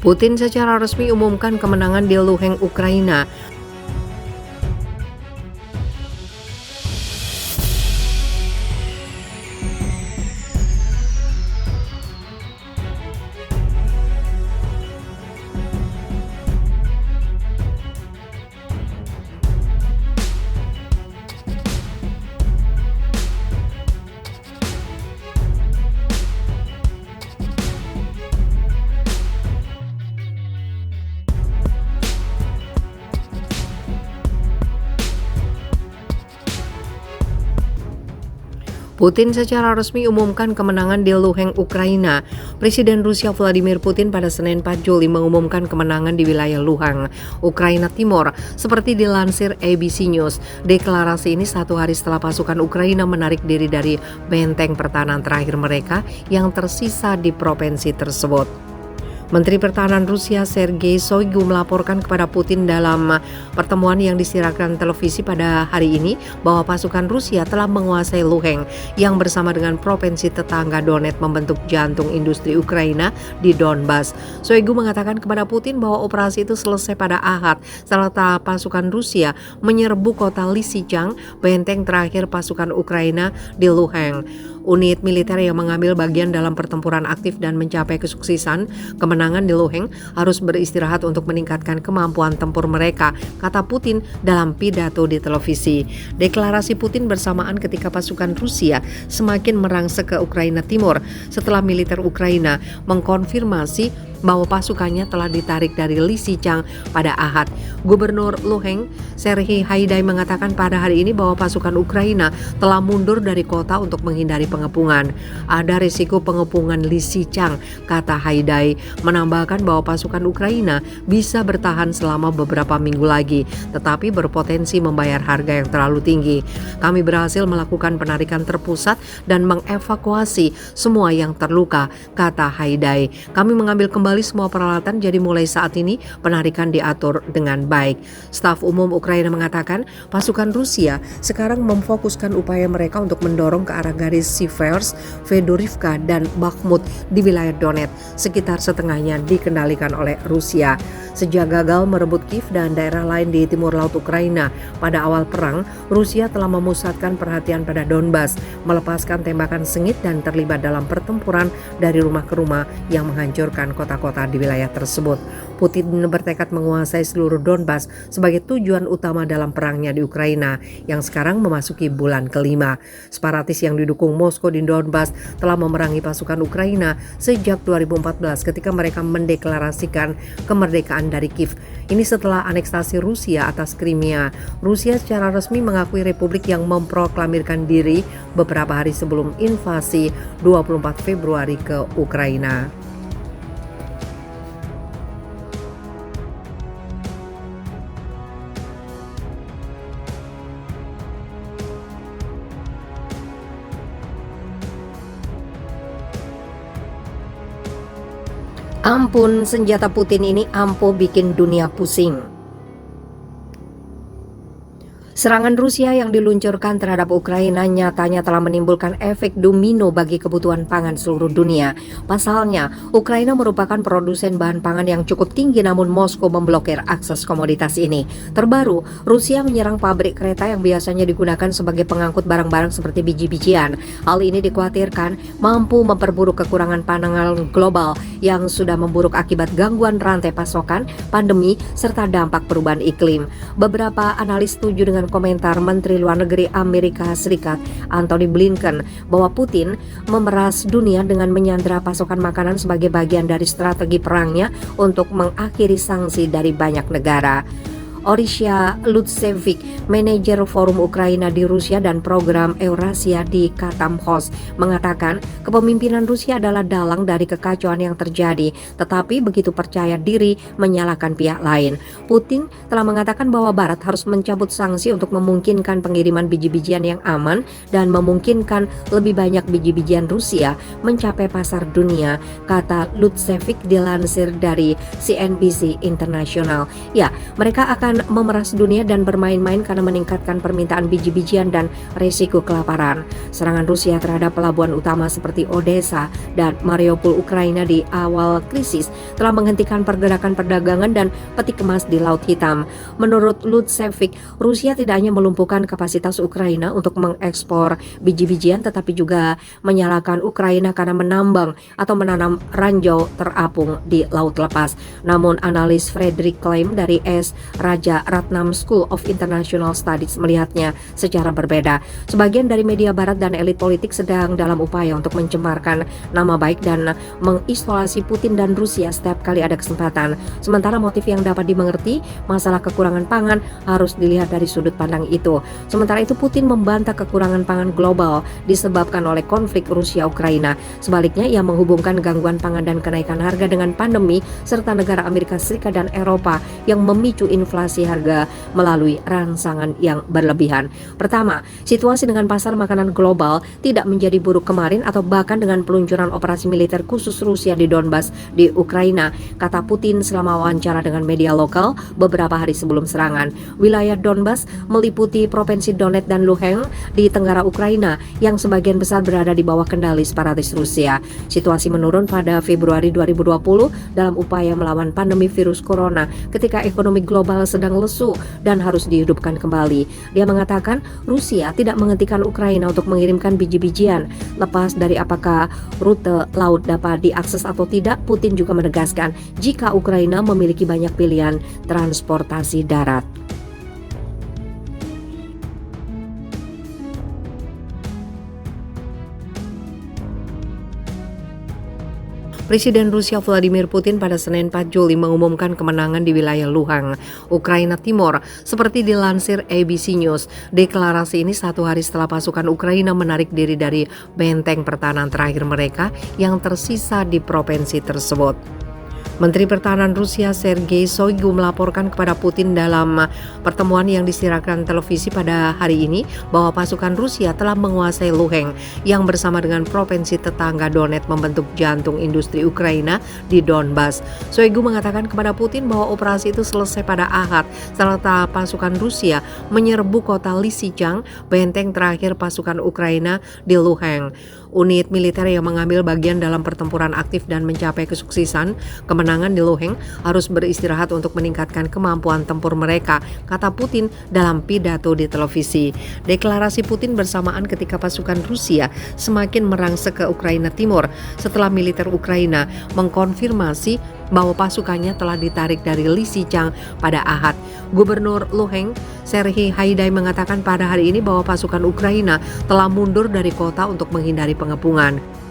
Putin secara resmi umumkan kemenangan di Luhansk, Ukraina. Putin secara resmi umumkan kemenangan di Luhansk, Ukraina. Presiden Rusia Vladimir Putin pada Senin 4 Juli mengumumkan kemenangan di wilayah Luhansk, Ukraina Timur. Seperti dilansir ABC News, deklarasi ini satu hari setelah pasukan Ukraina menarik diri dari benteng pertahanan terakhir mereka yang tersisa di provinsi tersebut. Menteri Pertahanan Rusia Sergei Shoigu melaporkan kepada Putin dalam pertemuan yang disiarkan televisi pada hari ini bahwa pasukan Rusia telah menguasai Luhansk yang bersama dengan provinsi tetangga Donetsk membentuk jantung industri Ukraina di Donbas. Shoigu mengatakan kepada Putin bahwa operasi itu selesai pada Ahad setelah pasukan Rusia menyerbu kota Lysychansk, benteng terakhir pasukan Ukraina di Luhansk. Unit militer yang mengambil bagian dalam pertempuran aktif dan mencapai kesuksesan kemenangan di Luhansk harus beristirahat untuk meningkatkan kemampuan tempur mereka, kata Putin dalam pidato di televisi. Deklarasi Putin bersamaan ketika pasukan Rusia semakin merangsek ke Ukraina Timur setelah militer Ukraina mengkonfirmasi bahwa pasukannya telah ditarik dari Lysychansk pada Ahad. Gubernur Luhansk, Serhiy Haidai mengatakan pada hari ini bahwa pasukan Ukraina telah mundur dari kota untuk menghindari pengepungan. Ada risiko pengepungan Lysychansk, kata Haidai, menambahkan bahwa pasukan Ukraina bisa bertahan selama beberapa minggu lagi, tetapi berpotensi membayar harga yang terlalu tinggi. Kami berhasil melakukan penarikan terpusat dan mengevakuasi semua yang terluka, kata Haidai. Kami mengambil kembali semua peralatan, jadi mulai saat ini penarikan diatur dengan baik. Staf Umum Ukraina mengatakan pasukan Rusia sekarang memfokuskan upaya mereka untuk mendorong ke arah garis Siversk, Fedorivka, dan Bakhmut di wilayah Donetsk, sekitar setengahnya dikendalikan oleh Rusia. Sejak gagal merebut Kiev dan daerah lain di timur laut Ukraina pada awal perang, Rusia telah memusatkan perhatian pada Donbas, melepaskan tembakan sengit dan terlibat dalam pertempuran dari rumah ke rumah yang menghancurkan kota-kota di wilayah tersebut. Putin bertekad menguasai seluruh Donbas sebagai tujuan utama dalam perangnya di Ukraina yang sekarang memasuki bulan kelima. Separatis yang didukung Moskow di Donbas telah memerangi pasukan Ukraina sejak 2014 ketika mereka mendeklarasikan kemerdekaan dari Kiev. Ini setelah aneksasi Rusia atas Crimea. Rusia secara resmi mengakui republik yang memproklamirkan diri beberapa hari sebelum invasi 24 Februari ke Ukraina. Ampun, senjata Putin ini ampuh bikin dunia pusing. Serangan Rusia yang diluncurkan terhadap Ukraina nyatanya telah menimbulkan efek domino bagi kebutuhan pangan seluruh dunia. Pasalnya, Ukraina merupakan produsen bahan pangan yang cukup tinggi, namun Moskow memblokir akses komoditas ini. Terbaru, Rusia menyerang pabrik kereta yang biasanya digunakan sebagai pengangkut barang-barang seperti biji-bijian. Hal ini dikhawatirkan mampu memperburuk kekurangan pangan global yang sudah memburuk akibat gangguan rantai pasokan, pandemi, serta dampak perubahan iklim. Beberapa analis setuju dengan komentar Menteri Luar Negeri Amerika Serikat Antony Blinken bahwa Putin memeras dunia dengan menyandera pasokan makanan sebagai bagian dari strategi perangnya untuk mengakhiri sanksi dari banyak negara. Orysia Lutsevic, manajer Forum Ukraina di Rusia dan program Eurasia di Chatham House, mengatakan kepemimpinan Rusia adalah dalang dari kekacauan yang terjadi, tetapi begitu percaya diri menyalahkan pihak lain. Putin telah mengatakan bahwa Barat harus mencabut sanksi untuk memungkinkan pengiriman biji-bijian yang aman dan memungkinkan lebih banyak biji-bijian Rusia mencapai pasar dunia, kata Lutsevic dilansir dari CNBC International. Ya, mereka akan akan memeras dunia dan bermain-main karena meningkatkan permintaan biji-bijian dan resiko kelaparan. Serangan Rusia terhadap pelabuhan utama seperti Odessa dan Mariupol Ukraina di awal krisis telah menghentikan pergerakan perdagangan dan peti kemas di Laut Hitam. Menurut Lutsevic, Rusia tidak hanya melumpuhkan kapasitas Ukraina untuk mengekspor biji-bijian tetapi juga menyalahkan Ukraina karena menambang atau menanam ranjau terapung di Laut Lepas. Namun analis Frederick Klein dari S. Raja Ratnam School of International Studies melihatnya secara berbeda. Sebagian dari media barat dan elit politik sedang dalam upaya untuk mencemarkan nama baik dan mengisolasi Putin dan Rusia setiap kali ada kesempatan. Sementara motif yang dapat dimengerti, masalah kekurangan pangan harus dilihat dari sudut pandang itu. Sementara itu Putin membantah kekurangan pangan global disebabkan oleh konflik Rusia-Ukraina. Sebaliknya, ia menghubungkan gangguan pangan dan kenaikan harga dengan pandemi serta negara Amerika Serikat dan Eropa yang memicu inflasi harga melalui rangsangan yang berlebihan. Pertama, situasi dengan pasar makanan global tidak menjadi buruk kemarin atau bahkan dengan peluncuran operasi militer khusus Rusia di Donbas di Ukraina, kata Putin selama wawancara dengan media lokal beberapa hari sebelum serangan. Wilayah Donbas meliputi Provinsi Donetsk dan Luhansk di tenggara Ukraina yang sebagian besar berada di bawah kendali separatis Rusia. Situasi menurun pada Februari 2020 dalam upaya melawan pandemi virus corona ketika ekonomi global sedang lesu dan harus dihidupkan kembali. Dia mengatakan Rusia tidak menghentikan Ukraina untuk mengirimkan biji-bijian. Lepas dari apakah rute laut dapat diakses atau tidak, Putin juga menegaskan jika Ukraina memiliki banyak pilihan transportasi darat. Presiden Rusia Vladimir Putin pada Senin 4 Juli mengumumkan kemenangan di wilayah Luhansk, Ukraina Timur. Seperti dilansir ABC News, deklarasi ini satu hari setelah pasukan Ukraina menarik diri dari benteng pertahanan terakhir mereka yang tersisa di provinsi tersebut. Menteri Pertahanan Rusia Sergei Shoigu melaporkan kepada Putin dalam pertemuan yang disiarkan televisi pada hari ini bahwa pasukan Rusia telah menguasai Luhansk yang bersama dengan provinsi tetangga Donetsk membentuk jantung industri Ukraina di Donbas. Shoigu mengatakan kepada Putin bahwa operasi itu selesai pada Ahad setelah pasukan Rusia menyerbu kota Lysychansk, benteng terakhir pasukan Ukraina di Luhansk. Unit militer yang mengambil bagian dalam pertempuran aktif dan mencapai kesuksesan kemenangan di Luhansk harus beristirahat untuk meningkatkan kemampuan tempur mereka, kata Putin dalam pidato di televisi. Deklarasi Putin bersamaan ketika pasukan Rusia semakin merangsek ke Ukraina Timur setelah militer Ukraina mengkonfirmasi bahwa pasukannya telah ditarik dari Lysychansk pada Ahad. Gubernur Luhansk, Serhiy Haidai mengatakan pada hari ini bahwa pasukan Ukraina telah mundur dari kota untuk menghindari pengepungan.